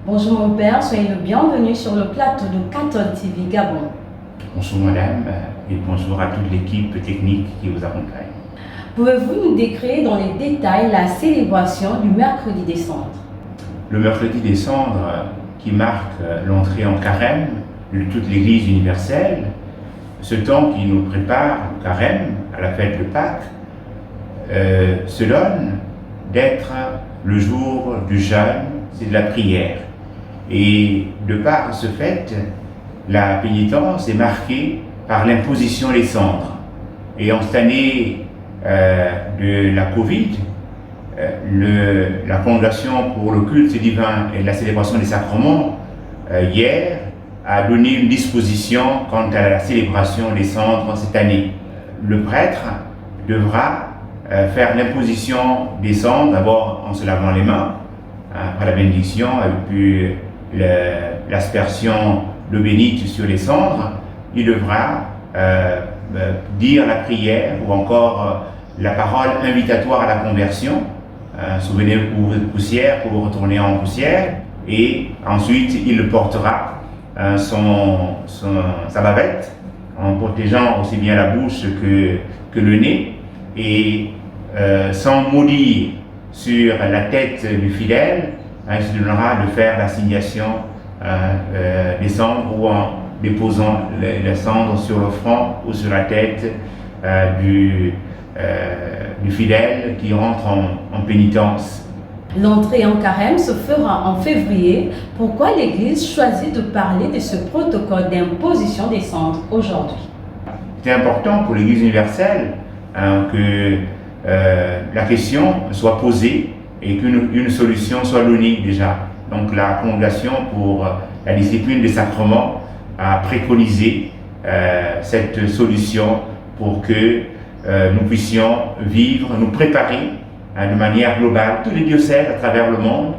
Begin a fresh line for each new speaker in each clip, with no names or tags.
Bonjour mon père, soyez le bienvenu sur le plateau de Cathol TV Gabon.
Bonjour madame et bonjour à toute l'équipe technique qui vous accompagne.
Pouvez-vous nous décrire dans les détails la célébration du mercredi des cendres?
Le mercredi des cendres qui marque l'entrée en carême de toute l'Église universelle, ce temps qui nous prépare au carême, à la fête de Pâques, se donne d'être le jour du jeûne, c'est de la prière. Et de par ce fait, la pénitence est marquée par l'imposition des cendres. Et en cette année de la Covid, la Fondation pour le culte divin et la célébration des sacrements, hier, a donné une disposition quant à la célébration des cendres cette année. Le prêtre devra faire l'imposition des cendres, d'abord en se lavant les mains, après la bénédiction, et puis l'aspersion d'eau bénite sur les cendres. Il devra dire la prière ou encore la parole invitatoire à la conversion. Souvenez-vous de poussière pour retourner en poussière. Et ensuite, il le portera sa bavette en protégeant aussi bien la bouche que le nez. Et sans maudire sur la tête du fidèle, il se donnera de faire l'assignation des cendres ou en déposant les cendres sur le front ou sur la tête du fidèle qui rentre en pénitence.
L'entrée en carême se fera en février. Pourquoi l'Église choisit de parler de ce protocole d'imposition des cendres aujourd'hui?
C'est important pour l'Église universelle que la question soit posée et qu'une solution soit donnée déjà. Donc la Congrégation pour la discipline des sacrements a préconisé cette solution pour que nous puissions vivre, nous préparer de manière globale. Tous les diocèses à travers le monde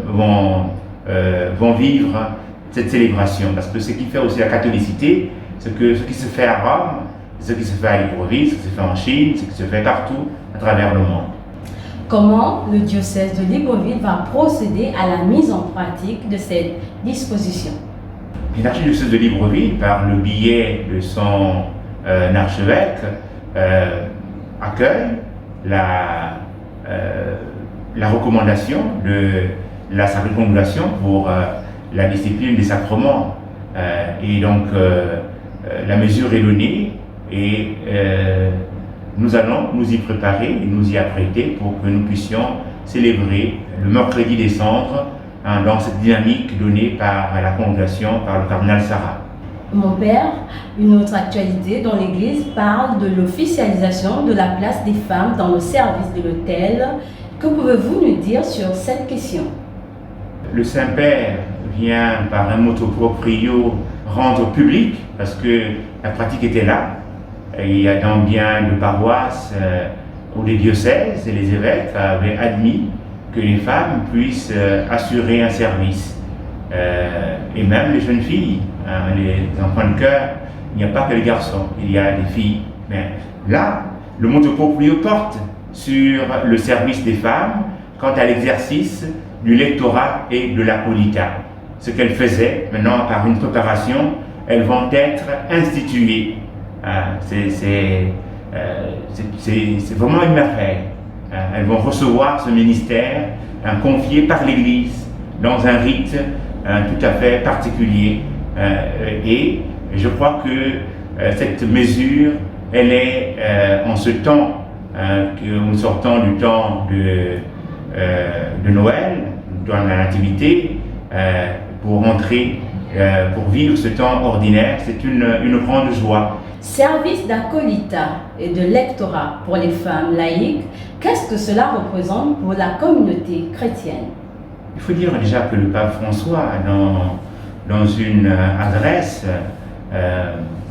vont vivre cette célébration. Parce que ce qui fait aussi la catholicité, c'est que ce qui se fait à Rome, ce qui se fait à Libreville, ce qui se fait en Chine, ce qui se fait partout à travers le monde.
Comment le diocèse de Libreville va procéder à la mise en pratique de cette disposition?
L'archidiocèse de Libreville, par le biais de son archevêque, accueille la recommandation de la Sacrée Congrégation pour la discipline des sacrements. Et donc, la mesure est donnée et nous allons nous y préparer et nous y apprêter pour que nous puissions célébrer le mercredi des cendres dans cette dynamique donnée par la Congrégation, par le cardinal Sarah.
Mon père, une autre actualité dans l'Église parle de l'officialisation de la place des femmes dans le service de l'autel. Que pouvez-vous nous dire sur cette question?
Le Saint-Père vient par un motu proprio rendre public, parce que la pratique était là. Et il y a dans bien de paroisses où les diocèses et les évêques avaient admis que les femmes puissent assurer un service. Et même les jeunes filles, les enfants de cœur, il n'y a pas que les garçons, il y a des filles. Mais là, le motu proprio porte sur le service des femmes quant à l'exercice du lectorat et de l'apolita. Ce qu'elles faisaient, maintenant par une préparation, elles vont être instituées. C'est vraiment une merveille. Elles vont recevoir ce ministère confié par l'Église dans un rite tout à fait particulier. Et je crois que cette mesure, elle est en ce temps que nous sortons du temps de Noël, dans la Nativité, pour entrer, pour vivre ce temps ordinaire, c'est une grande joie.
Service d'acolita et de lectorat pour les femmes laïques, qu'est-ce que cela représente pour la communauté chrétienne?
Il faut dire déjà que le pape François, dans une adresse,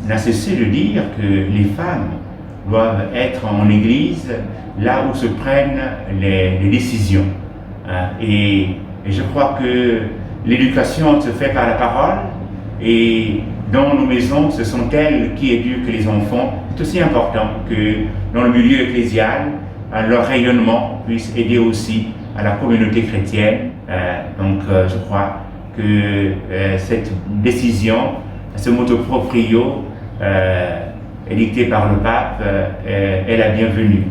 n'a cessé de dire que les femmes doivent être en Église là où se prennent les décisions. Et je crois que l'éducation se fait par la parole et dans nos maisons, ce sont elles qui éduquent les enfants. C'est aussi important que dans le milieu ecclésial, leur rayonnement puisse aider aussi à la communauté chrétienne. Je crois que cette décision, ce motu proprio édicté par le pape, est la bienvenue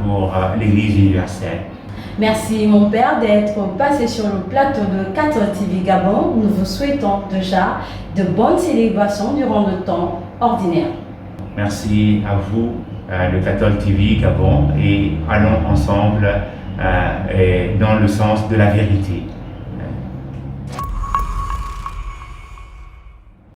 pour l'Église universelle.
Merci mon père d'être passé sur le plateau de 14 TV Gabon. Nous vous souhaitons déjà de bonnes célébrations durant le temps ordinaire.
Merci à vous, le 14 TV Gabon, et allons ensemble dans le sens de la vérité.